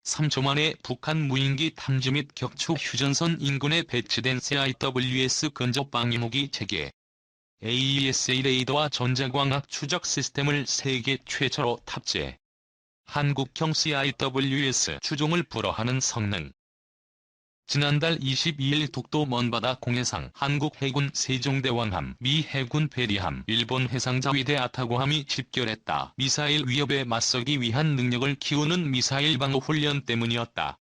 3초 만에 북한 무인기 탐지 및 격추 휴전선 인근에 배치된 CIWS 근접 방위무기 체계 AESA 레이더와 전자광학 추적 시스템을 세계 최초로 탑재. 한국형 CIWS 추종을 불허하는 성능. 지난달 22일 독도 먼바다 공해상 한국 해군 세종대왕함, 미 해군 베리함, 일본 해상자위대 아타고함이 집결했다. 미사일 위협에 맞서기 위한 능력을 키우는 미사일 방어 훈련 때문이었다.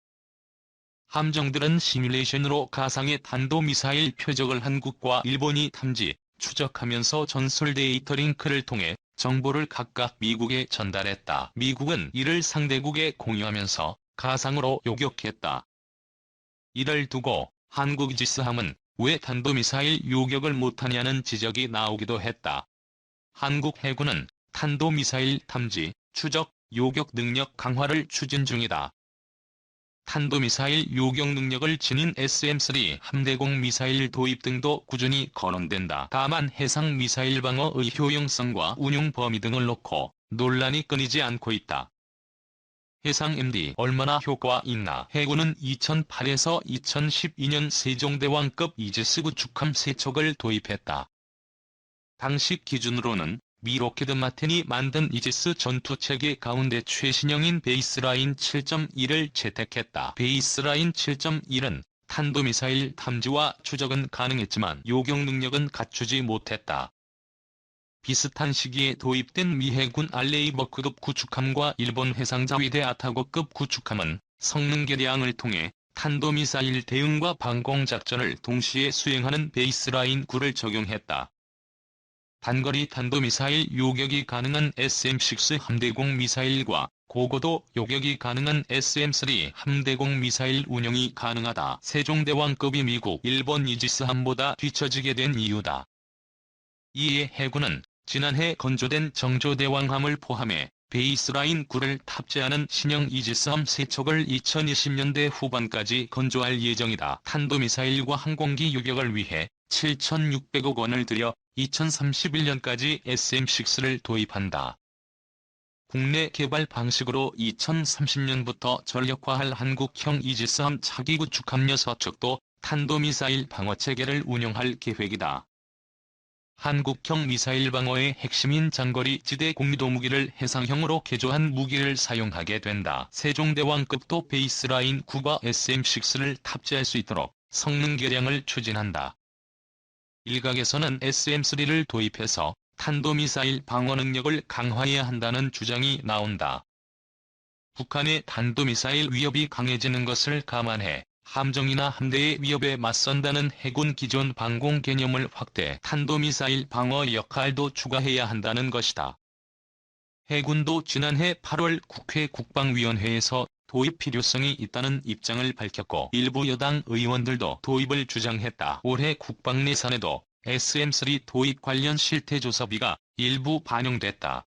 함정들은 시뮬레이션으로 가상의 탄도미사일 표적을 한국과 일본이 탐지, 추적하면서 전술 데이터 링크를 통해 정보를 각각 미국에 전달했다. 미국은 이를 상대국에 공유하면서 가상으로 요격했다. 이를 두고 한국 이지스함은 왜 탄도미사일 요격을 못하냐는 지적이 나오기도 했다. 한국 해군은 탄도미사일 탐지, 추적, 요격 능력 강화를 추진 중이다. 탄도미사일 요격 능력을 지닌 SM-3 함대공 미사일 도입 등도 꾸준히 거론된다. 다만 해상 미사일 방어의 효용성과 운용 범위 등을 놓고 논란이 끊이지 않고 있다. 해상 MD 얼마나 효과 있나? 해군은 2008에서 2012년 세종대왕급 이지스 구축함 3척을 도입했다. 당시 기준으로는 미 록히드 마틴이 만든 이지스 전투체계 가운데 최신형인 베이스라인 7.1을 채택했다. 베이스라인 7.1은 탄도미사일 탐지와 추적은 가능했지만 요격 능력은 갖추지 못했다. 비슷한 시기에 도입된 미 해군 알레이버급 구축함과 일본 해상자위대 아타고급 구축함은 성능 개량을 통해 탄도미사일 대응과 방공작전을 동시에 수행하는 베이스라인 9를 적용했다. 단거리 탄도미사일 요격이 가능한 SM-6 함대공 미사일과 고고도 요격이 가능한 SM-3 함대공 미사일 운용이 가능하다. 세종대왕급이 미국, 일본 이지스함보다 뒤처지게 된 이유다. 이에 해군은 지난해 건조된 정조대왕함을 포함해 베이스라인 9를 탑재하는 신형 이지스함 3척을 2020년대 후반까지 건조할 예정이다. 탄도미사일과 항공기 요격을 위해 7,600억 원을 들여 2031년까지 SM-6를 도입한다. 국내 개발 방식으로 2030년부터 전력화할 한국형 이지스함 차기 구축함 6척도 탄도미사일 방어체계를 운용할 계획이다. 한국형 미사일 방어의 핵심인 장거리 지대 공유도 무기를 해상형으로 개조한 무기를 사용하게 된다. 세종대왕급도 베이스라인 9과 SM-6를 탑재할 수 있도록 성능 개량을 추진한다. 일각에서는 SM-3를 도입해서 탄도미사일 방어 능력을 강화해야 한다는 주장이 나온다. 북한의 탄도미사일 위협이 강해지는 것을 감안해 함정이나 함대의 위협에 맞선다는 해군 기존 방공 개념을 확대 탄도미사일 방어 역할도 추가해야 한다는 것이다. 해군도 지난해 8월 국회 국방위원회에서 도입 필요성이 있다는 입장을 밝혔고 일부 여당 의원들도 도입을 주장했다. 올해 국방 예산에도 SM-3 도입 관련 실태조사비가 일부 반영됐다.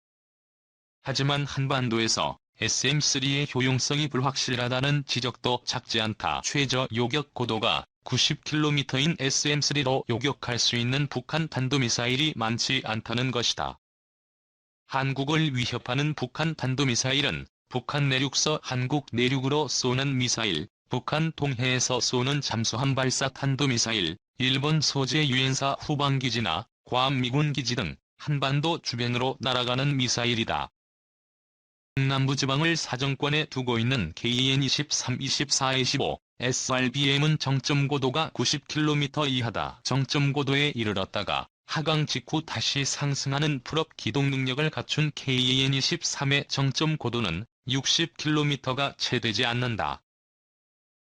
하지만 한반도에서 SM-3의 효용성이 불확실하다는 지적도 작지 않다. 최저 요격 고도가 90km인 SM-3로 요격할 수 있는 북한 탄도미사일이 많지 않다는 것이다. 한국을 위협하는 북한 탄도미사일은 북한 내륙서 한국 내륙으로 쏘는 미사일, 북한 동해에서 쏘는 잠수함 발사 탄도미사일, 일본 소재 유엔사 후방기지나 괌 미군기지 등 한반도 주변으로 날아가는 미사일이다. 남부지방을 사정권에 두고 있는 KN-23, 24-25, SRBM은 정점고도가 90km 이하다. 정점고도에 이르렀다가 하강 직후 다시 상승하는 풀업 기동 능력을 갖춘 KN-23의 정점고도는 60km가 채 되지 않는다.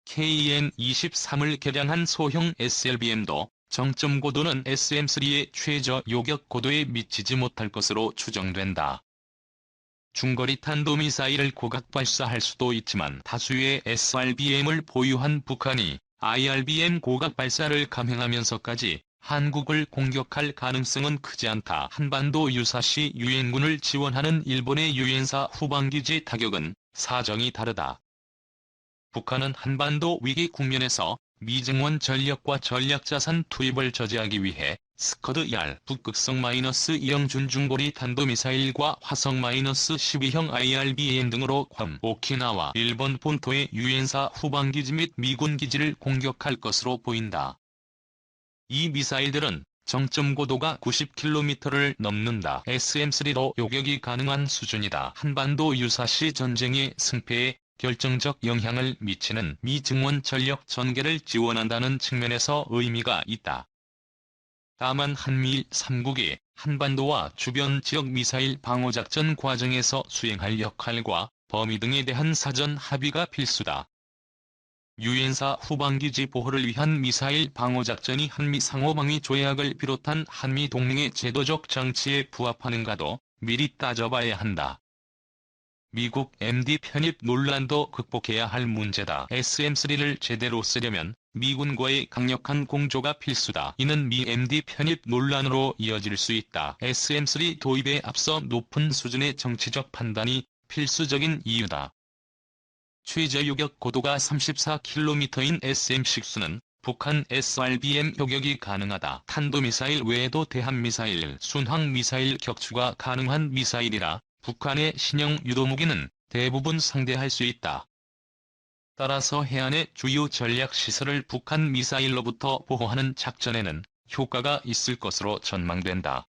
KN-23을 개량한 소형 SLBM도 정점고도는 SM-3의 최저 요격 고도에 미치지 못할 것으로 추정된다. 중거리 탄도미사일을 고각 발사할 수도 있지만 다수의 SRBM을 보유한 북한이 IRBM 고각 발사를 감행하면서까지 한국을 공격할 가능성은 크지 않다. 한반도 유사시 유엔군을 지원하는 일본의 유엔사 후방기지 타격은 사정이 다르다. 북한은 한반도 위기 국면에서 미증원 전력과 전략자산 투입을 저지하기 위해 스커드-2R 북극성 -2형 준중거리 탄도미사일과 화성 -12형 IRBM 등으로 괌, 오키나와 일본 본토의 유엔사 후방기지 및 미군 기지를 공격할 것으로 보인다. 이 미사일들은 정점 고도가 90km를 넘는다. SM-3로 요격이 가능한 수준이다. 한반도 유사시 전쟁의 승패에 결정적 영향을 미치는 미 증원 전력 전개를 지원한다는 측면에서 의미가 있다. 다만 한미일 3국이 한반도와 주변 지역 미사일 방어작전 과정에서 수행할 역할과 범위 등에 대한 사전 합의가 필수다. 유엔사 후방기지 보호를 위한 미사일 방어작전이 한미 상호방위 조약을 비롯한 한미 동맹의 제도적 장치에 부합하는가도 미리 따져봐야 한다. 미국 MD 편입 논란도 극복해야 할 문제다. SM-3를 제대로 쓰려면 미군과의 강력한 공조가 필수다. 이는 미 MD 편입 논란으로 이어질 수 있다. SM-3 도입에 앞서 높은 수준의 정치적 판단이 필수적인 이유다. 최저 요격 고도가 34km인 SM-6는 북한 SRBM 요격이 가능하다. 탄도미사일 외에도 대한미사일, 순항미사일 격추가 가능한 미사일이라 북한의 신형 유도무기는 대부분 상대할 수 있다. 따라서 해안의 주요 전략시설을 북한 미사일로부터 보호하는 작전에는 효과가 있을 것으로 전망된다.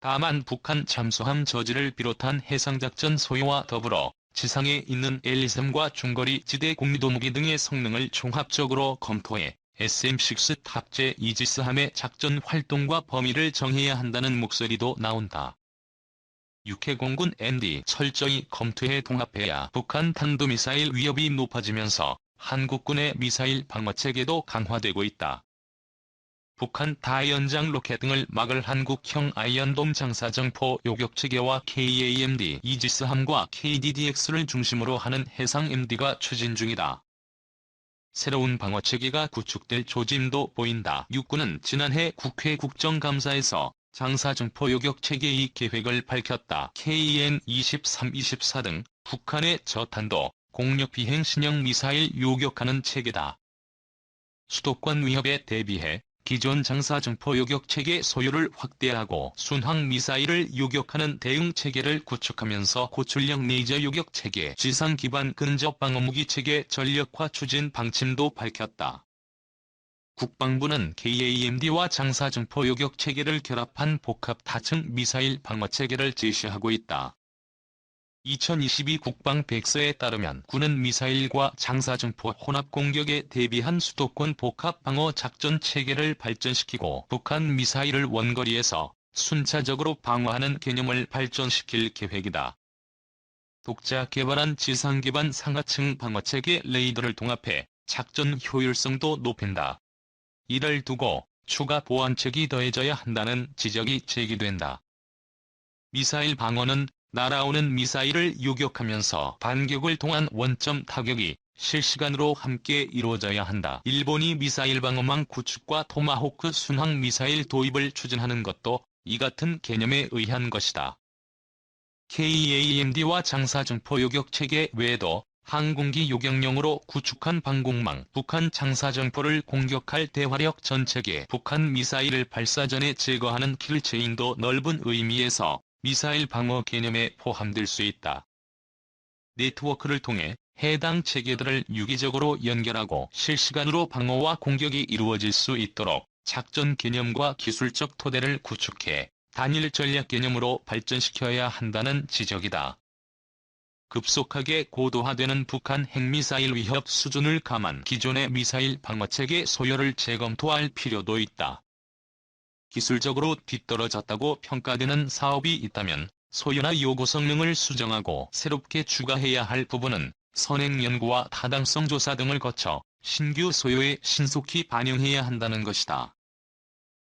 다만 북한 잠수함 저지를 비롯한 해상작전 소요와 더불어 지상에 있는 L-23과 중거리 지대 공유도무기 등의 성능을 종합적으로 검토해 SM-6 탑재 이지스함의 작전 활동과 범위를 정해야 한다는 목소리도 나온다. 육해공군 MD 철저히 검토해 동합해야 북한 탄도미사일 위협이 높아지면서 한국군의 미사일 방어체계도 강화되고 있다. 북한 다연장 로켓 등을 막을 한국형 아이언돔 장사정포 요격체계와 KAMD 이지스함과 KDDX를 중심으로 하는 해상 MD가 추진 중이다. 새로운 방어체계가 구축될 조짐도 보인다. 육군은 지난해 국회 국정감사에서 장사정포 요격체계의 계획을 밝혔다. KN-23-24 등 북한의 저탄도, 공력 비행 신형 미사일 요격하는 체계다. 수도권 위협에 대비해 기존 장사정포 요격체계 소유를 확대하고 순항미사일을 요격하는 대응체계를 구축하면서 고출력 레이저 요격체계, 지상기반 근접방어무기체계 전력화 추진 방침도 밝혔다. 국방부는 KAMD와 장사정포 요격체계를 결합한 복합 다층 미사일 방어체계를 제시하고 있다. 2022 국방백서에 따르면 군은 미사일과 장사정포 혼합공격에 대비한 수도권 복합방어 작전체계를 발전시키고 북한 미사일을 원거리에서 순차적으로 방어하는 개념을 발전시킬 계획이다. 독자 개발한 지상기반 상하층 방어체계 레이더를 통합해 작전 효율성도 높인다. 이를 두고 추가 보완책이 더해져야 한다는 지적이 제기된다. 미사일 방어는 날아오는 미사일을 요격하면서 반격을 통한 원점 타격이 실시간으로 함께 이루어져야 한다. 일본이 미사일 방어망 구축과 토마호크 순항 미사일 도입을 추진하는 것도 이 같은 개념에 의한 것이다. KAMD와 장사정포 요격체계 외에도 항공기 요격용으로 구축한 방공망, 북한 장사정포를 공격할 대화력 전체계, 북한 미사일을 발사 전에 제거하는 킬체인도 넓은 의미에서 미사일 방어 개념에 포함될 수 있다. 네트워크를 통해 해당 체계들을 유기적으로 연결하고 실시간으로 방어와 공격이 이루어질 수 있도록 작전 개념과 기술적 토대를 구축해 단일 전략 개념으로 발전시켜야 한다는 지적이다. 급속하게 고도화되는 북한 핵미사일 위협 수준을 감안 기존의 미사일 방어체계 소요를 재검토할 필요도 있다. 기술적으로 뒤떨어졌다고 평가되는 사업이 있다면 소요나 요구 성능을 수정하고 새롭게 추가해야 할 부분은 선행 연구와 타당성 조사 등을 거쳐 신규 소요에 신속히 반영해야 한다는 것이다.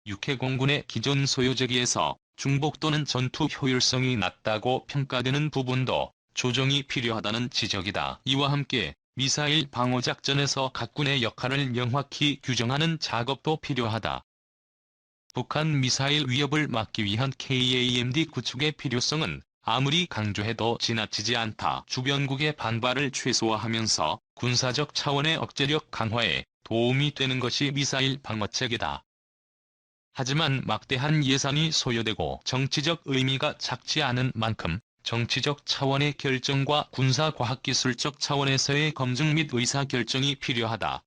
육해공군의 기존 소요제기에서 중복 또는 전투 효율성이 낮다고 평가되는 부분도 조정이 필요하다는 지적이다. 이와 함께 미사일 방어작전에서 각 군의 역할을 명확히 규정하는 작업도 필요하다. 북한 미사일 위협을 막기 위한 KAMD 구축의 필요성은 아무리 강조해도 지나치지 않다. 주변국의 반발을 최소화하면서 군사적 차원의 억제력 강화에 도움이 되는 것이 미사일 방어체계다. 하지만 막대한 예산이 소요되고 정치적 의미가 작지 않은 만큼 정치적 차원의 결정과 군사과학기술적 차원에서의 검증 및 의사결정이 필요하다.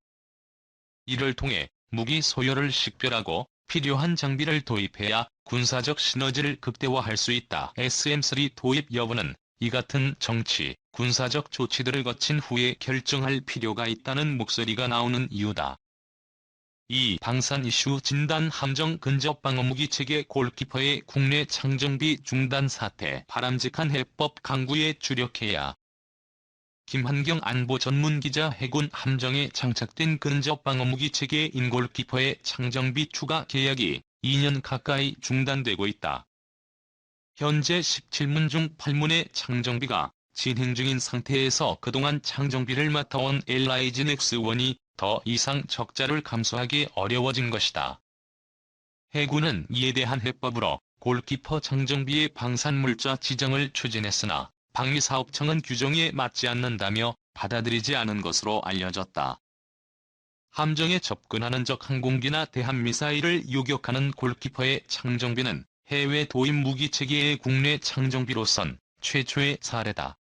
이를 통해 무기 소요를 식별하고 필요한 장비를 도입해야 군사적 시너지를 극대화할 수 있다. SM3 도입 여부는 이 같은 정치, 군사적 조치들을 거친 후에 결정할 필요가 있다는 목소리가 나오는 이유다. 2. 방산 이슈 진단 함정 근접 방어무기 체계 골키퍼의 국내 창정비 중단 사태 바람직한 해법 강구에 주력해야. 김한경 안보 전문기자 해군 함정에 장착된 근접 방어무기 체계인 골키퍼의 창정비 추가 계약이 2년 가까이 중단되고 있다. 현재 17문 중 8문의 창정비가 진행 중인 상태에서 그동안 창정비를 맡아온 LIG 넥스1이 더 이상 적자를 감수하기 어려워진 것이다. 해군은 이에 대한 해법으로 골키퍼 창정비의 방산물자 지정을 추진했으나 방위사업청은 규정에 맞지 않는다며 받아들이지 않은 것으로 알려졌다. 함정에 접근하는 적 항공기나 대한미사일을 요격하는 골키퍼의 창정비는 해외 도입 무기체계의 국내 창정비로선 최초의 사례다.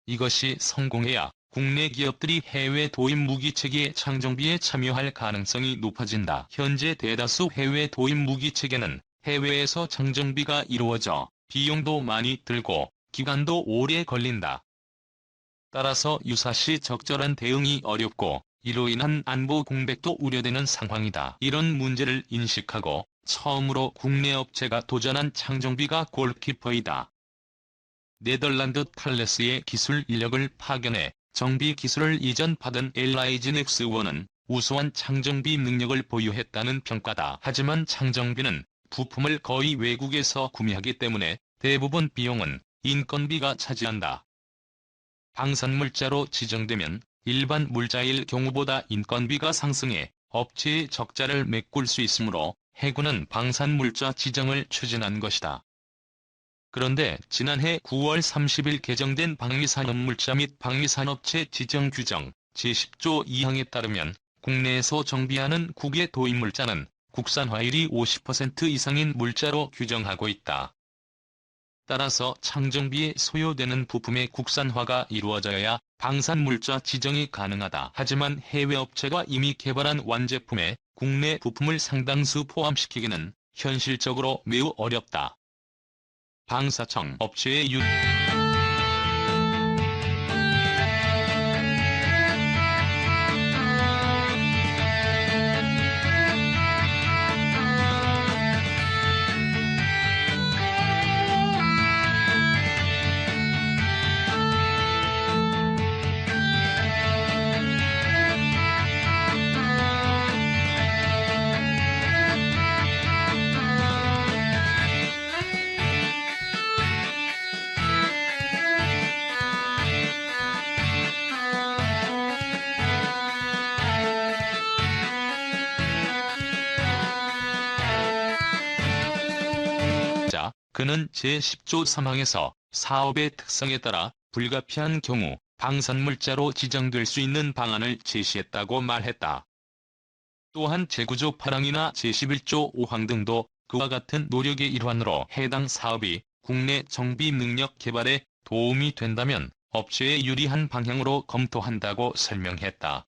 이것이 성공해야 국내 기업들이 해외 도입 무기체계 창정비에 참여할 가능성이 높아진다. 현재 대다수 해외 도입 무기체계는 해외에서 창정비가 이루어져 비용도 많이 들고 기간도 오래 걸린다. 따라서 유사시 적절한 대응이 어렵고 이로 인한 안보 공백도 우려되는 상황이다. 이런 문제를 인식하고 처음으로 국내 업체가 도전한 창정비가 골키퍼이다. 네덜란드 탈레스의 기술 인력을 파견해 정비 기술을 이전받은 LIG 넥스1은 우수한 창정비 능력을 보유했다는 평가다. 하지만 창정비는 부품을 거의 외국에서 구매하기 때문에 대부분 비용은 인건비가 차지한다. 방산물자로 지정되면 일반 물자일 경우보다 인건비가 상승해 업체의 적자를 메꿀 수 있으므로 해군은 방산물자 지정을 추진한 것이다. 그런데 지난해 9월 30일 개정된 방위산업물자 및 방위산업체 지정 규정 제10조 2항에 따르면 국내에서 정비하는 국외 도입물자는 국산화율이 50% 이상인 물자로 규정하고 있다. 따라서 창정비에 소요되는 부품의 국산화가 이루어져야 방산물자 지정이 가능하다. 하지만 해외 업체가 이미 개발한 완제품에 국내 부품을 상당수 포함시키기는 현실적으로 매우 어렵다. 방사청 업체의 그는 제10조 3항에서 사업의 특성에 따라 불가피한 경우 방산물자로 지정될 수 있는 방안을 제시했다고 말했다. 또한 제9조 8항이나 제11조 5항 등도 그와 같은 노력의 일환으로 해당 사업이 국내 정비 능력 개발에 도움이 된다면 업체에 유리한 방향으로 검토한다고 설명했다.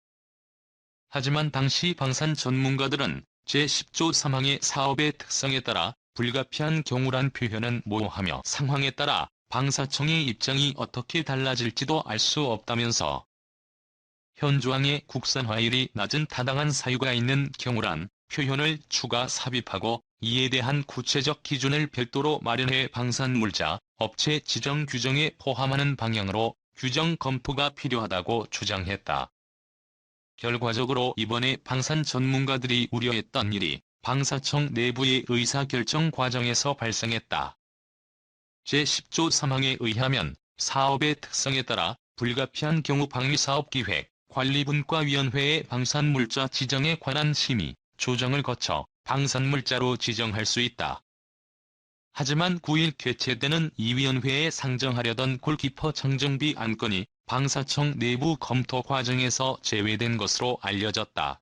하지만 당시 방산 전문가들은 제10조 3항의 사업의 특성에 따라 불가피한 경우란 표현은 모호하며 상황에 따라 방사청의 입장이 어떻게 달라질지도 알 수 없다면서 현조항의 국산화율이 낮은 타당한 사유가 있는 경우란 표현을 추가 삽입하고 이에 대한 구체적 기준을 별도로 마련해 방산물자, 업체 지정 규정에 포함하는 방향으로 규정 검토가 필요하다고 주장했다. 결과적으로 이번에 방산 전문가들이 우려했던 일이 방사청 내부의 의사결정 과정에서 발생했다. 제10조 3항에 의하면 사업의 특성에 따라 불가피한 경우 방위사업기획, 관리분과위원회의 방산물자 지정에 관한 심의, 조정을 거쳐 방산물자로 지정할 수 있다. 하지만 9일 개최되는 이 위원회에 상정하려던 골키퍼 창정비 안건이 방사청 내부 검토 과정에서 제외된 것으로 알려졌다.